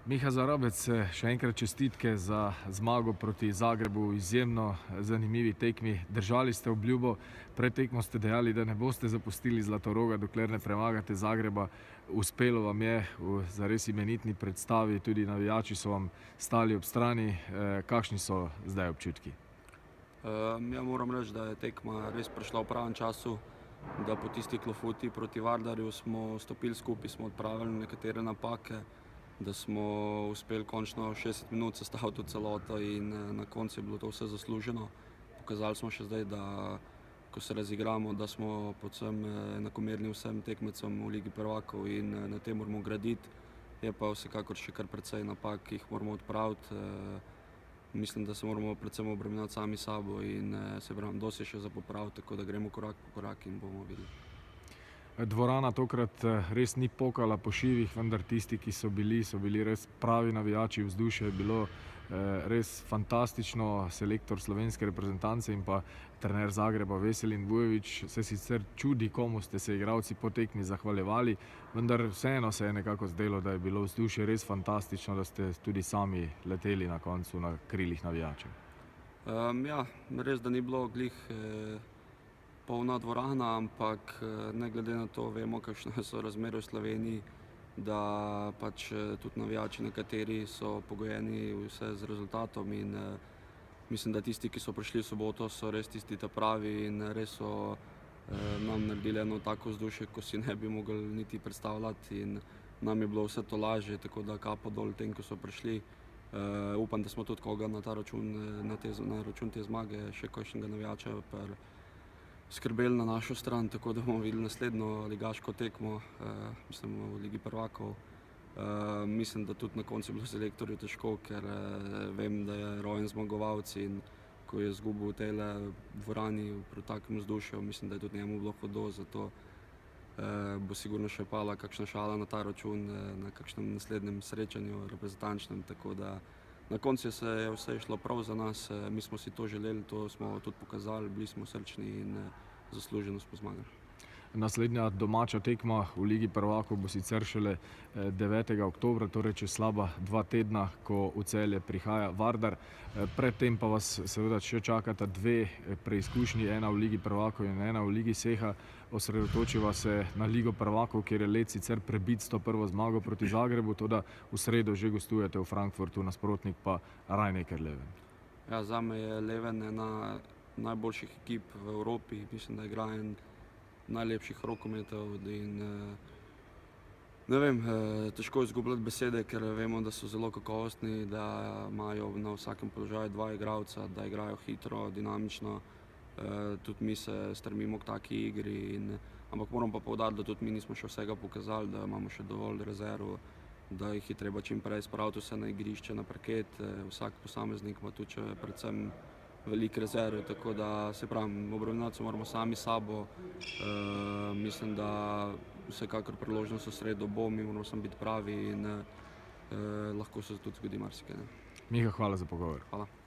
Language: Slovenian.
Miha Zorobec, še enkrat čestitke za zmago proti Zagrebu, izjemno zanimivi tekmi. Držali ste obljubo, pred tekmo ste dejali, da ne boste zapustili Zlatoroga, dokler ne premagate Zagreba. Uspelo vam je v zares imenitni predstavi, tudi navijači so vam stali ob strani. Kakšni so zdaj občutki? Ja, moram reči, da je tekma res prišla v pravem času, da po tisti klofuti proti Vardarju smo stopili skupaj, smo odpravili nekatere napake, da smo uspeli končno 60 minut sestaviti v celoto in na koncu je bilo to vse zasluženo. Pokazali smo še zdaj, da ko se razigramo, da smo povsem enakomerni vsem tekmecem v Ligi prvakov in na tem moramo graditi. Je pa vsekakor še kar precej napak, ki jih moramo odpraviti. Mislim, da se moramo predvsem obremenjati sami sabo in se pravim, dosti je še za popraviti, tako da gremo korak po korak in bomo videli. Dvorana tokrat res ni pokala po šivih, vendar tisti, ki so bili res pravi navijači, vzdušje je bilo res fantastično. Selektor slovenske reprezentance in pa trener Zagreba Veselin Vujović se sicer čudi, komu ste se igralci po tekmi zahvaljevali, vendar vseeno se je nekako zdelo, da je bilo vzdušje res fantastično, da ste tudi sami leteli na koncu na krilih navijačev. Ja, res, da ni bilo glih polna dvorana, ampak ne glede na to vemo, kakšne so razmere v Sloveniji, da pač tudi navijači nekateri so pogojeni vse z rezultatom in mislim, da tisti, ki so prišli v soboto, so res tisti pravi in res so nam naredili eno tako vzdušje, ko si ne bi mogli niti predstavljati in nam je bilo vse to lažje, tako da kapo dol tem, ko so prišli. Upam, da smo tudi koga na ta račun, na račun te zmage še kakšnega navijača skrbeli na našo stran, tako da bomo videli naslednjo ligaško tekmo, mislim v Ligi prvakov. Mislim, da tudi na koncu je bilo selektorju težko, ker vem, da je rojen zmagovalec in ko je izgubil v tejle dvorani pri takem vzdušju, mislim, da je tudi njemu bilo hudo, zato bo sigurno še pala kakšna šala na ta račun na kakšnem naslednjem srečanju reprezentančnem, tako da na koncu je vse šlo prav za nas, mi smo si to želeli, to smo tudi pokazali, bili smo srčni in zasluženo smo zmagali. Naslednja domača tekma v Ligi prvakov bo sicer šele 9. oktobra, torej čez slaba 2 tedna, ko v Celje prihaja Vardar. Pred tem pa vas seveda še čakata 2 preizkušnji, ena v Ligi prvakov in ena v Ligi Seha. Osredotočiva se na Ligo prvakov, kjer je led sicer prebit s to prvo zmago proti Zagrebu, toda v sredo že gostujete v Frankfurtu, nasprotnik pa Rhein-Neckar-Löwen. Ja, zame je Löwen ena najboljših ekip v Evropi, mislim, da igra en najlepših rokometov in ne vem, težko je izgubljati besede, ker vemo, da so zelo kakovostni, da imajo na vsakem položaju 2 igralca, da igrajo hitro, dinamično, tudi mi se stremimo k taki igri ampak moram pa poudariti, da tudi mi nismo še vsega pokazali, da imamo še dovolj rezerv, da jih je treba čim prej spraviti vse na igrišče, na parket, vsak posameznik ima tudi predvsem veliko rezerv, tako da se pravim, obremenjevati se moramo sami sabo. Mislim, da vsekakor priložnost v sredo bo, mi moramo samo biti pravi in lahko se tudi zgodi marsikaj. Miha, hvala za pogovor. Hvala.